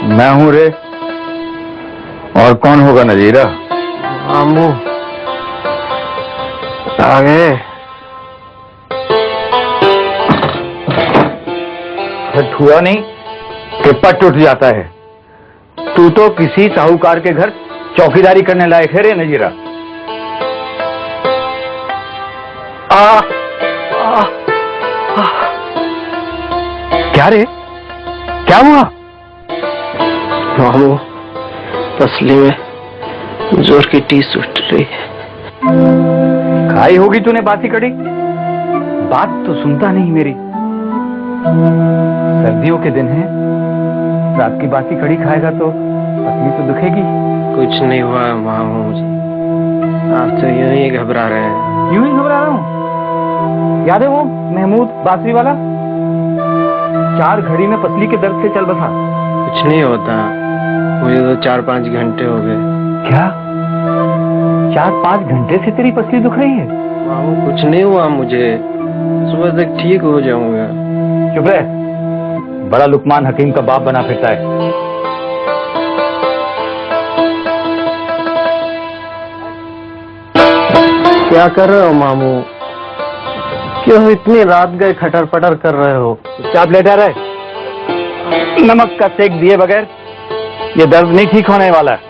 मैं हूँ रे। और कौन होगा नजीरा? मामू आ गए। हुआ नहीं कि पट टूट जाता है। तू तो किसी साहूकार के घर चौकीदारी करने लायक है रे नजीरा। क्या रे, क्या हुआ? मामू पसली में जोर की टीस उठ रही है। खाई होगी तूने बासी कड़ी? बात तो सुनता नहीं मेरी। सर्दियों के दिन हैं, रात की बासी कड़ी खाएगा तो पसली तो दुखेगी। कुछ नहीं हुआ मामू मुझे। आप तो यूं ही घबरा रहे हैं। यूं ही घबरा रहा हूँ? याद है वो महमूद बासरी वाला? 4 घड़ी में पसली के दर्द से चल बसा। कुछ नहीं होता, मुझे तो 4-5 घंटे हो गए। क्या 4-5 घंटे से तेरी पसली दुख रही है? मामू कुछ नहीं हुआ मुझे, सुबह तक ठीक हो जाऊंगा। चुप रह, बड़ा लुकमान हकीम का बाप बना फिरता है। क्या कर रहे हो मामू? क्यों इतनी रात गए खटर पटर कर रहे हो? चाप लेटा रहे। नमक का सेक दिए बगैर ये दर्द नहीं ठीक होने वाला है।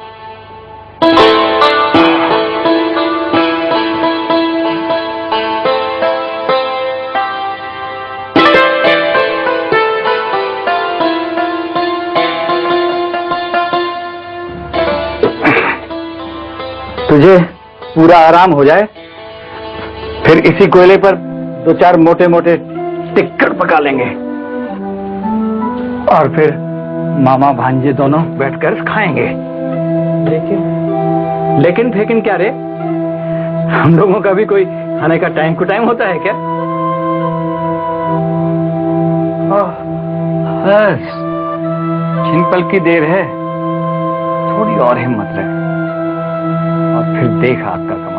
तुझे पूरा आराम हो जाए, फिर इसी कोयले पर 2-4 मोटे मोटे टिक्कर पका लेंगे और फिर मामा भांजे दोनों बैठकर खाएंगे। लेकिन फेकिन क्या रे? हम लोगों का भी कोई खाने का टाइम टू टाइम होता है क्या? बस छिनपल की देर है, थोड़ी और हिम्मत रख और फिर देख आग का कमाल।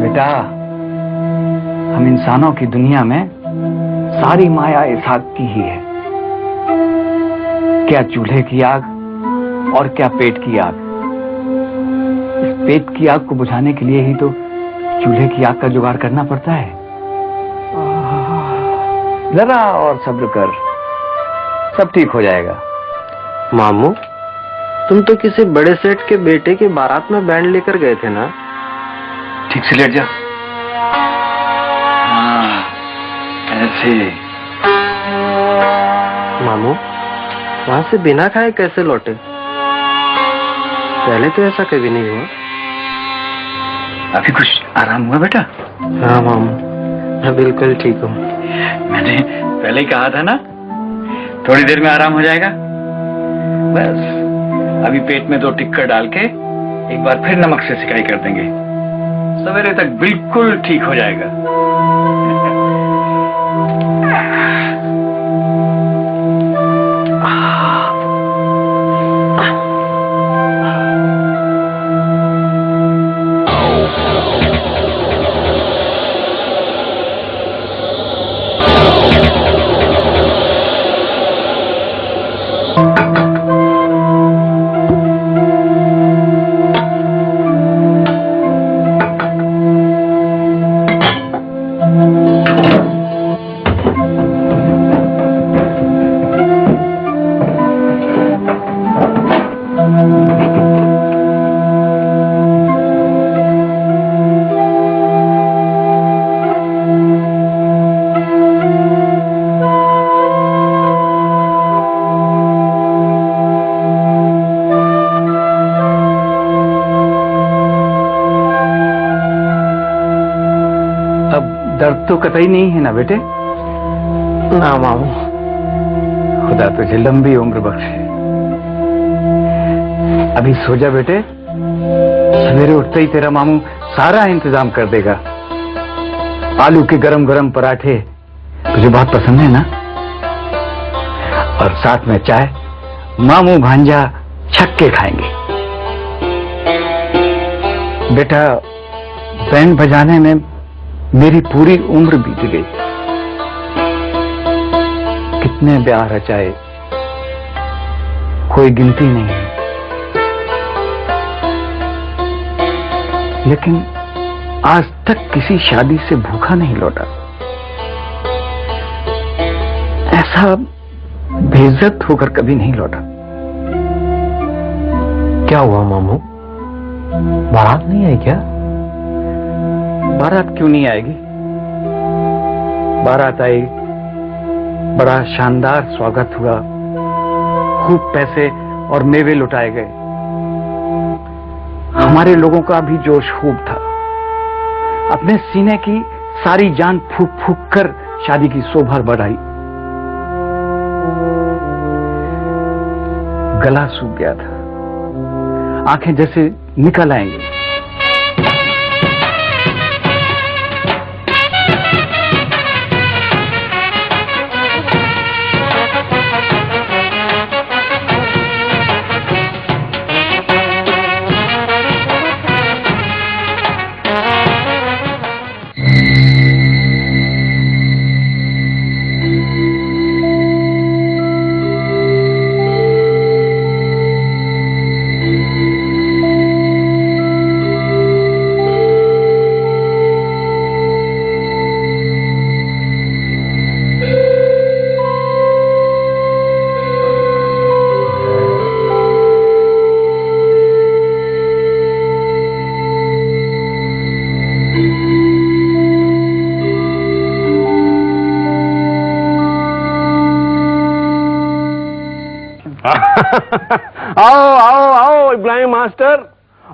बेटा, हम इंसानों की दुनिया में सारी माया इस आग की ही है। क्या चूल्हे की आग और क्या पेट की आग। इस पेट की आग को बुझाने के लिए ही तो चूल्हे की आग का जुगाड़ करना पड़ता है। जरा और सब्र कर, सब ठीक हो जाएगा। मामू तुम तो किसी बड़े सेठ के बेटे की बारात में बैंड लेकर गए थे ना? ठीक से लेट जा। हाँ, ऐसे। मामू वहां से बिना खाए कैसे लौटे? पहले तो ऐसा कभी नहीं हुआ। अभी कुछ आराम हुआ बेटा? हाँ मामू, मैं बिल्कुल ठीक हूँ। मैंने पहले ही कहा था ना, थोड़ी देर में आराम हो जाएगा। बस अभी पेट में 2 टिक्कर डाल के एक बार फिर नमक से सिकाई कर देंगे, सवेरे तक बिल्कुल ठीक हो जाएगा। दर्द तो कतई नहीं है ना बेटे? ना मामू। खुदा तुझे लंबी उम्र बख्शे। अभी सो जा बेटे, सवेरे उठते ही तेरा मामू सारा इंतजाम कर देगा। आलू के गरम गरम पराठे तुझे बहुत पसंद है ना? और साथ में चाय, मामू भांजा छक के खाएंगे। बेटा, बैंड बजाने में मेरी पूरी उम्र बीत गई, कितने ब्याह रचाए, कोई गिनती नहीं है, लेकिन आज तक किसी शादी से भूखा नहीं लौटा। ऐसा बेइज्जत होकर कभी नहीं लौटा। क्या हुआ मामू, बारात नहीं आई क्या? बारात क्यों नहीं आएगी? बारात आई, बड़ा शानदार स्वागत हुआ, खूब पैसे और मेवे लुटाए गए। हमारे लोगों का भी जोश खूब था। अपने सीने की सारी जान फूंक फूंक कर शादी की शोभा बढ़ाई। गला सूख गया था, आंखें जैसे निकल आएंगी। आओ आओ आओ इब्राहिम मास्टर,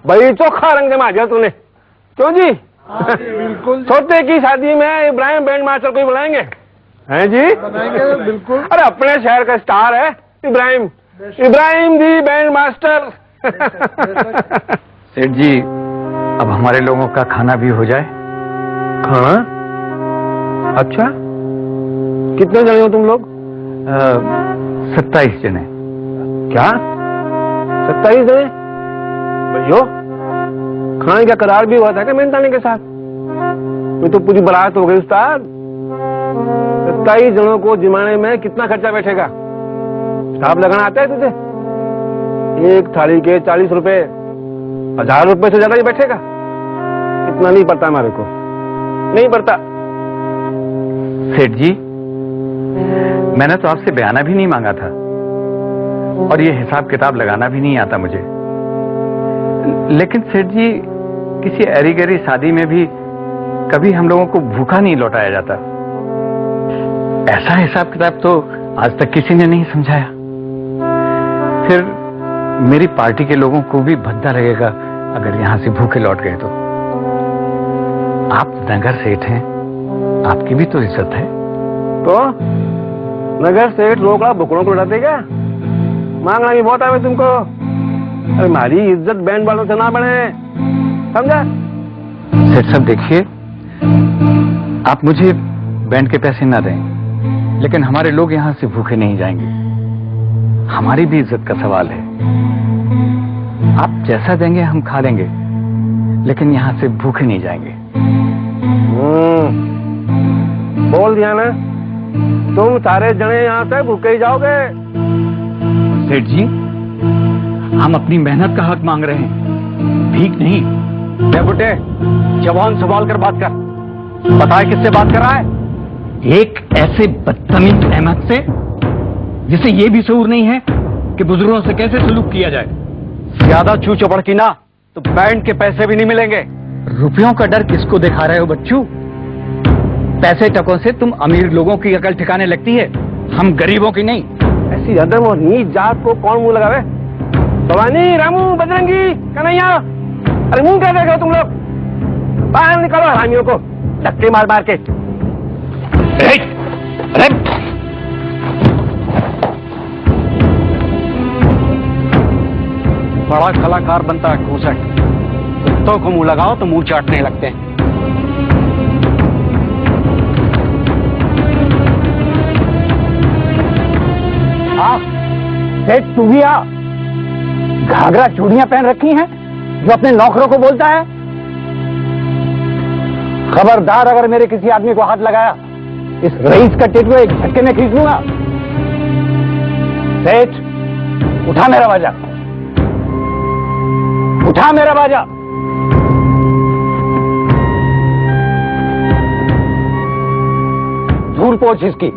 भाई चोखा रंग जमा दिया तूने। क्यों जी? बिल्कुल। छोटे की शादी में इब्राहिम बैंड मास्टर को ही बुलाएंगे, हैं जी? बनाएंगे बिल्कुल। अरे अपने शहर का स्टार है इब्राहिम, इब्राहिम जी बैंड मास्टर। सेठ जी, अब हमारे लोगों का खाना भी हो जाए। खाना? अच्छा, कितने जने हो तुम लोग? 27 जने। क्या 27 जने? भैयो खाने का करार भी हुआ था क्या मेहनताने के साथ? ये तो पूरी बारात हो गई उस्ताद। 27 जनों को जिमाने में कितना खर्चा बैठेगा? हिसाब लगाना आता है तुझे? एक थाली के 40 रुपए, 1000 रुपए से ज्यादा ही बैठेगा। इतना नहीं पड़ता हमारे को, नहीं पड़ता। सेठ जी, मैंने तो आपसे बयाना भी नहीं मांगा था, और ये हिसाब किताब लगाना भी नहीं आता मुझे। लेकिन सेठ जी, किसी ऐरी गैरी शादी में भी कभी हम लोगों को भूखा नहीं लौटाया जाता। ऐसा हिसाब किताब तो आज तक किसी ने नहीं समझाया। फिर मेरी पार्टी के लोगों को भी भद्दा लगेगा अगर यहां से भूखे लौट गए तो। आप नगर सेठ हैं, आपकी भी तो इज्जत है। तो नगर सेठ रोकड़ा बुकड़ों को लौटा देगा? मांगना भी बहुत आवे तुमको। अरे हमारी इज्जत बैंड वालों से ना बने, समझा? सेठ साहब देखिए, आप मुझे बैंड के पैसे ना दें, लेकिन हमारे लोग यहां से भूखे नहीं जाएंगे। हमारी भी इज्जत का सवाल है। आप जैसा देंगे हम खा लेंगे, लेकिन यहां से भूखे नहीं जाएंगे। बोल दिया ना, तुम सारे जने यहां से भूखे ही जाओगे। सेठ जी, हम अपनी मेहनत का हक मांग रहे हैं, भीख नहीं। बेटे, जवान संभाल कर बात कर। बताए किससे बात कर रहा है? एक ऐसे बदतमीज अहमद से जिसे ये भी शऊर नहीं है कि बुजुर्गों से कैसे सलूक किया जाए। ज्यादा चू चौपड़ की ना तो बैंड के पैसे भी नहीं मिलेंगे। रुपयों का डर किसको दिखा रहे हो बच्चू? पैसे टकों से तुम अमीर लोगों की अकल ठिकाने लगती है, हम गरीबों की नहीं। ऐसी अदम और नीच जात को कौन मुंह लगावे? भवानी, रामू, बजरंगी, कन्हैया, अरे मुंह क्या देख रहे हो तुम लोग? बाहर निकालो हरामियों को धक्के मार मार के। अरे बड़ा कलाकार बनता है घूसट, कुत्तों को मुंह लगाओ तो मुंह चाटने लगते हैं। सेठ तू भी आ। घाघरा चूड़ियां पहन रखी हैं जो अपने नौकरों को बोलता है। खबरदार, अगर मेरे किसी आदमी को हाथ लगाया, इस रईस का टेटू एक झटके में खींच लूंगा। सेठ, उठा मेरा बाजा, उठा मेरा बाजा। धूल पोंछ इसकी।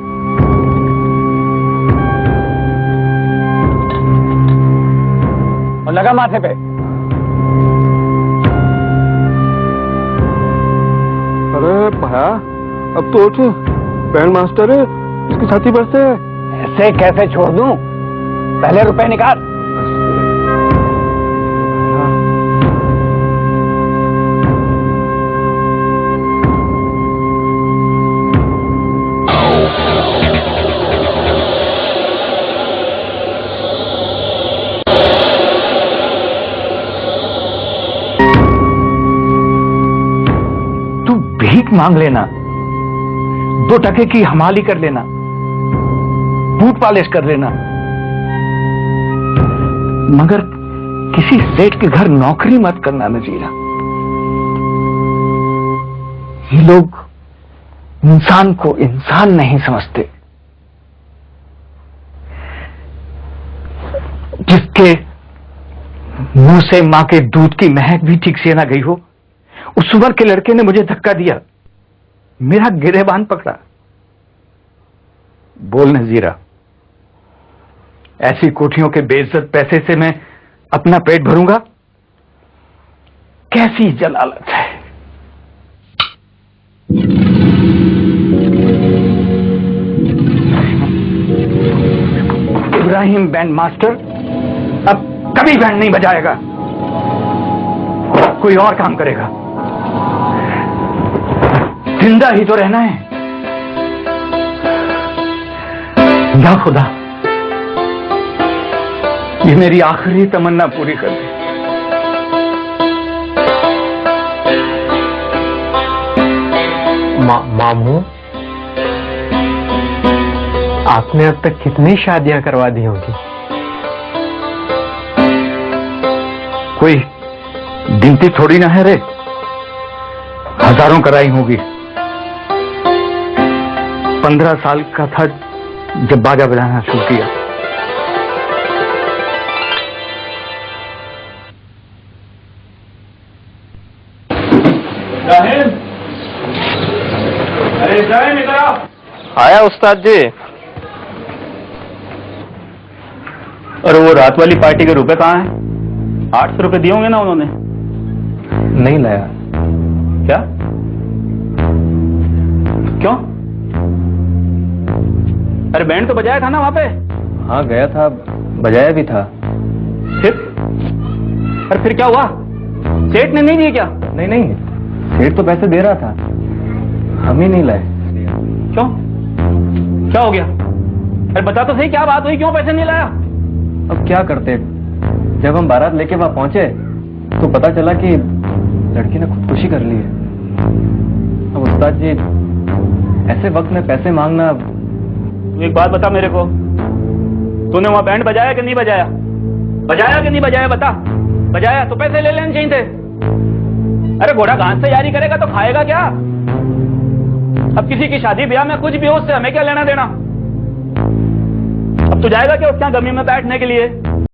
और लगा माथे पे। अरे भैया, अब तो उठ, बैंड मास्टर है, इसकी छाती पर से। ऐसे कैसे छोड़ दूं? पहले रुपए निकाल। तू भीख मांग लेना, 2 टके की हमाली कर लेना, बूट पॉलिश कर लेना, मगर किसी सेठ के घर नौकरी मत करना नजीरा। ये लोग इंसान को इंसान नहीं समझते। जिसके मुंह से मां के दूध की महक भी ठीक से ना गई हो, उस उम्र के लड़के ने मुझे धक्का दिया, मेरा गिरेबान पकड़ा। बोल नजीरा, ऐसी कोठियों के बेइज्जत पैसे से मैं अपना पेट भरूंगा? कैसी जलालत है। इब्राहिम बैंड मास्टर अब कभी बैंड नहीं बजाएगा, कोई और काम करेगा। जिंदा ही तो रहना है। या खुदा, ये मेरी आखिरी तमन्ना पूरी कर दे। मामू, आपने अब तक कितनी शादियां करवा दी होंगी? कोई गिनती थोड़ी ना है रे, हजारों कराई होगी। 15 साल का था जब बाजा बजाना शुरू किया। अरे इब्राहिम, इधर आओ। आया उस्ताद जी। और वो रात वाली पार्टी के रुपए कहाँ हैं? 800 रुपए दिए होंगे ना उन्होंने? नहीं लाया। क्या? क्यों? अरे बैंड तो बजाया था ना वहां पे? हाँ गया था, बजाया भी था। फिर? अरे फिर क्या हुआ? सेठ ने नहीं दिए क्या? नहीं नहीं, सेठ तो पैसे दे रहा था, हम ही नहीं लाए। क्यों? क्या हो गया? अरे बता तो सही, क्या बात हुई, क्यों पैसे नहीं लाया? अब क्या करते, जब हम बारात लेके वहां पहुंचे तो पता चला कि लड़की ने खुदकुशी कर ली है। अब उस्ताद जी, ऐसे वक्त में पैसे मांगना। तू एक बात बता मेरे को, तूने वहां बैंड बजाया कि नहीं बजाया? बजाया कि नहीं बजाया बता। बजाया तो पैसे ले लेने चाहिए थे। अरे घोड़ा घास से जारी करेगा तो खाएगा क्या? अब किसी की शादी ब्याह में कुछ भी हो, उससे हमें क्या लेना देना? अब तू जाएगा क्या उसके यहाँ गमी में बैठने के लिए?